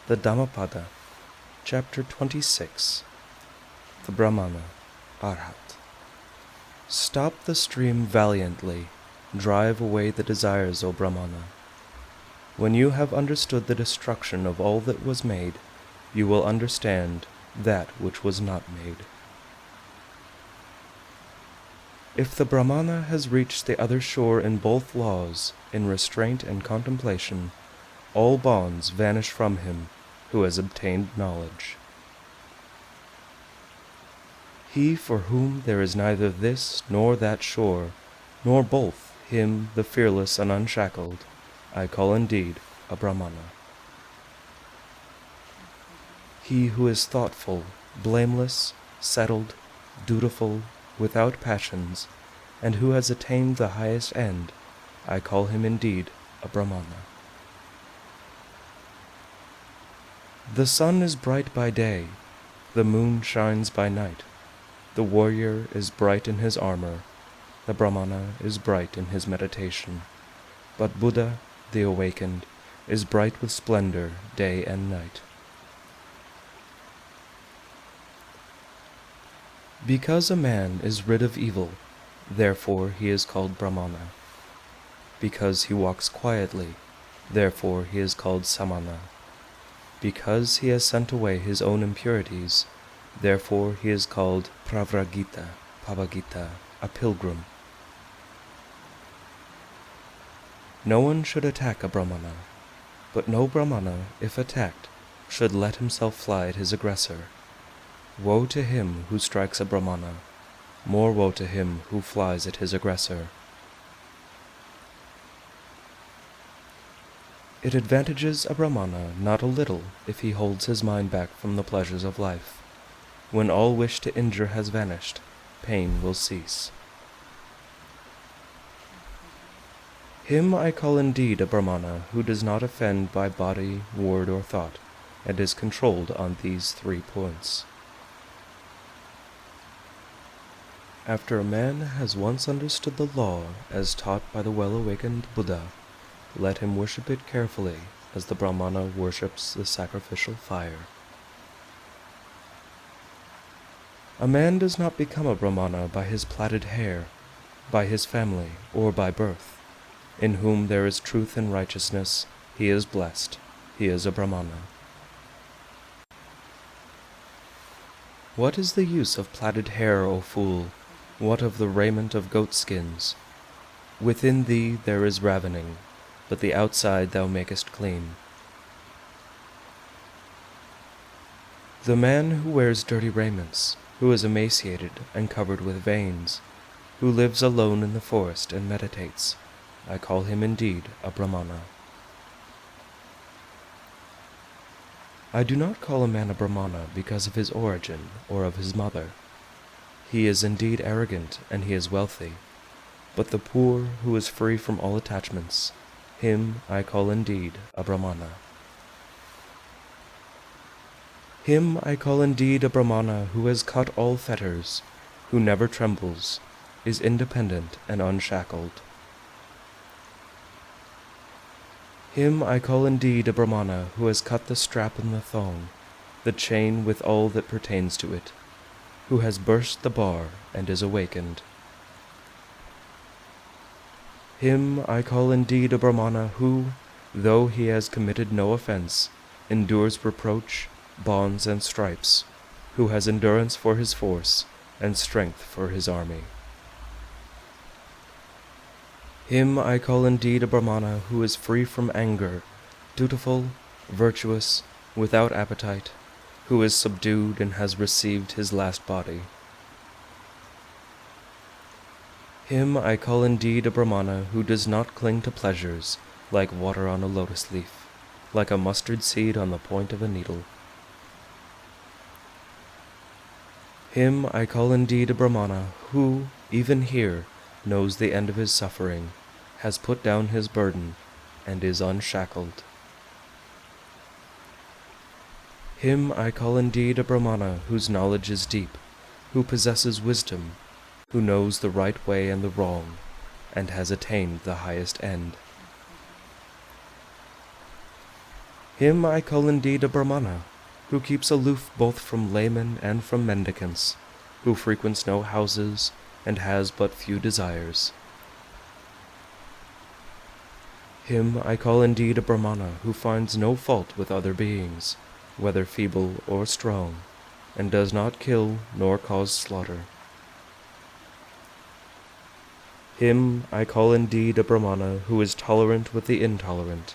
The Dhammapada, Chapter 26. The Brahmana, Arhat. Stop the stream valiantly, drive away the desires, O Brahmana. When you have understood the destruction of all that was made, you will understand that which was not made. If the Brahmana has reached the other shore in both laws, in restraint and contemplation, all bonds vanish from him who has obtained knowledge. He for whom there is neither this nor that shore, nor both, him the fearless and unshackled, I call indeed a Brahmana. He who is thoughtful, blameless, settled, dutiful, without passions, and who has attained the highest end, I call him indeed a Brahmana. The sun is bright by day, the moon shines by night. The warrior is bright in his armor, the Brahmana is bright in his meditation. But Buddha, the awakened, is bright with splendor day and night. Because a man is rid of evil, therefore he is called Brahmana. Because he walks quietly, therefore he is called Samana. Because he has sent away his own impurities, therefore he is called Pravragita, Pavagita, a pilgrim. No one should attack a Brahmana, but no Brahmana, if attacked, should let himself fly at his aggressor. Woe to him who strikes a Brahmana, more woe to him who flies at his aggressor. It advantages a Brahmana not a little if he holds his mind back from the pleasures of life. When all wish to injure has vanished, pain will cease. Him I call indeed a Brahmana who does not offend by body, word, or thought, and is controlled on these 3 points. After a man has once understood the law as taught by the well-awakened Buddha, let him worship it carefully as the Brahmana worships the sacrificial fire. A man does not become a Brahmana by his plaited hair, by his family, or by birth. In whom there is truth and righteousness, he is blessed, he is a Brahmana. What is the use of plaited hair, O fool? What of the raiment of goat skins? Within thee there is ravening, but the outside thou makest clean. The man who wears dirty raiments, who is emaciated and covered with veins, who lives alone in the forest and meditates, I call him indeed a Brahmana. I do not call a man a Brahmana because of his origin or of his mother. He is indeed arrogant and he is wealthy, but the poor who is free from all attachments, him I call indeed a Brahmana. Him I call indeed a Brahmana who has cut all fetters, who never trembles, is independent and unshackled. Him I call indeed a Brahmana who has cut the strap and the thong, the chain with all that pertains to it, who has burst the bar and is awakened. Him I call indeed a Brahmana who, though he has committed no offense, endures reproach, bonds, and stripes, who has endurance for his force and strength for his army. Him I call indeed a Brahmana who is free from anger, dutiful, virtuous, without appetite, who is subdued and has received his last body. Him I call indeed a Brahmana who does not cling to pleasures, like water on a lotus leaf, like a mustard seed on the point of a needle. Him I call indeed a Brahmana who, even here, knows the end of his suffering, has put down his burden, and is unshackled. Him I call indeed a Brahmana whose knowledge is deep, who possesses wisdom, who knows the right way and the wrong, and has attained the highest end. Him I call indeed a Brahmana, who keeps aloof both from laymen and from mendicants, who frequents no houses, and has but few desires. Him I call indeed a Brahmana, who finds no fault with other beings, whether feeble or strong, and does not kill nor cause slaughter. Him I call indeed a Brahmana, who is tolerant with the intolerant,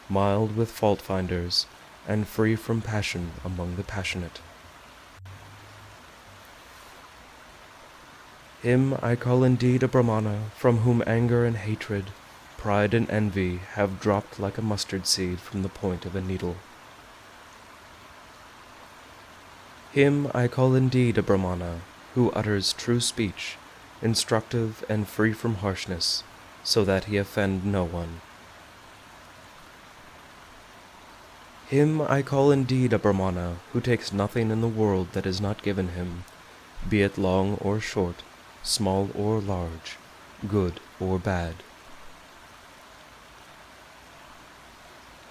mild with fault-finders, and free from passion among the passionate. Him I call indeed a Brahmana, from whom anger and hatred, pride and envy have dropped like a mustard seed from the point of a needle. Him I call indeed a Brahmana, who utters true speech, instructive and free from harshness, so that he offend no one. Him I call indeed a Brahmana, who takes nothing in the world that is not given him, be it long or short, small or large, good or bad.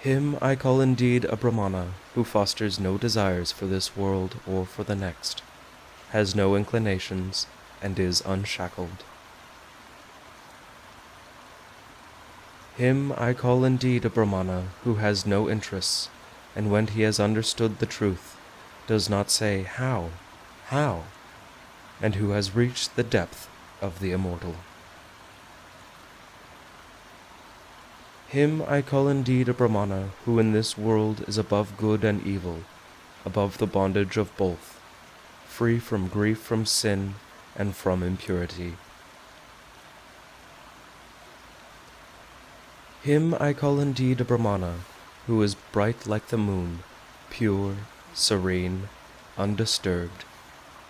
Him I call indeed a Brahmana, who fosters no desires for this world or for the next, has no inclinations, and is unshackled. Him I call indeed a Brahmana, who has no interests, and when he has understood the truth, does not say, "How? How?" and who has reached the depth of the immortal. Him I call indeed a Brahmana, who in this world is above good and evil, above the bondage of both, free from grief from sin and from impurity. Him I call indeed a Brahmana, who is bright like the moon, pure, serene, undisturbed,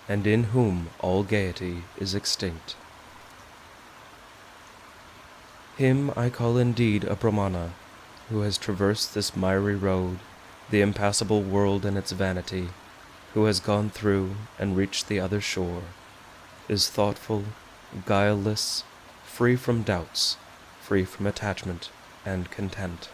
and in whom all gaiety is extinct. Him I call indeed a Brahmana, who has traversed this miry road, the impassable world and its vanity, who has gone through and reached the other shore, is thoughtful, guileless, free from doubts, free from attachment and content.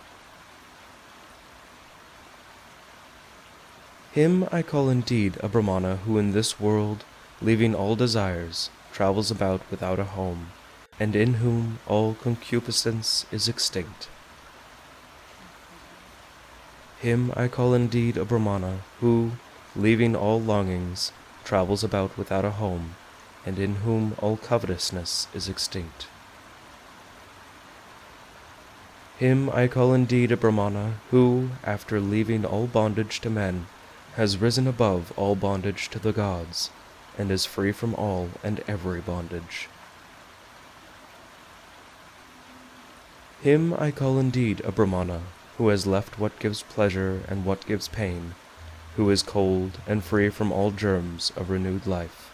Him I call indeed a Brahmana, who in this world, leaving all desires, travels about without a home, and in whom all concupiscence is extinct. Him I call indeed a Brahmana, who, leaving all longings, travels about without a home, and in whom all covetousness is extinct. Him I call indeed a Brahmana, who, after leaving all bondage to men, has risen above all bondage to the gods, and is free from all and every bondage. Him I call indeed a Brahmana, who has left what gives pleasure and what gives pain, who is cold and free from all germs of renewed life,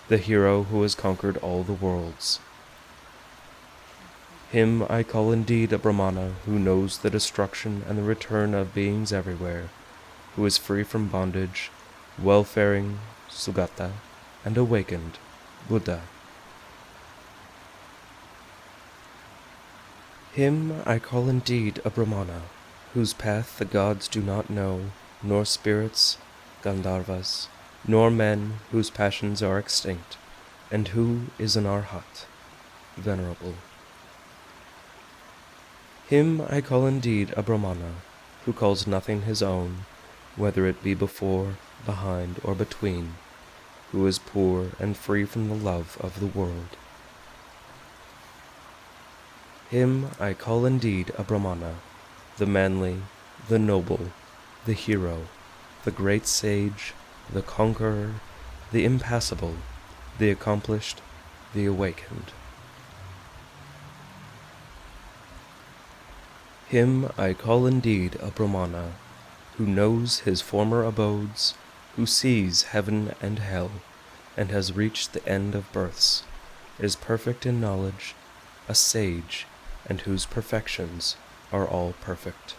the hero who has conquered all the worlds. Him I call indeed a Brahmana, who knows the destruction and the return of beings everywhere, who is free from bondage, welfaring, Sugata, and awakened, Buddha. Him I call indeed a Brahmana, whose path the gods do not know, nor spirits, Gandharvas, nor men whose passions are extinct, and who is an Arhat, venerable. Him I call indeed a Brahmana, who calls nothing his own, whether it be before, behind, or between, who is poor and free from the love of the world. Him I call indeed a Brahmana, the manly, the noble, the hero, the great sage, the conqueror, the impassible, the accomplished, the awakened. Him I call indeed a Brahmana, who knows his former abodes, who sees heaven and hell, and has reached the end of births, is perfect in knowledge, a sage, and whose perfections are all perfect.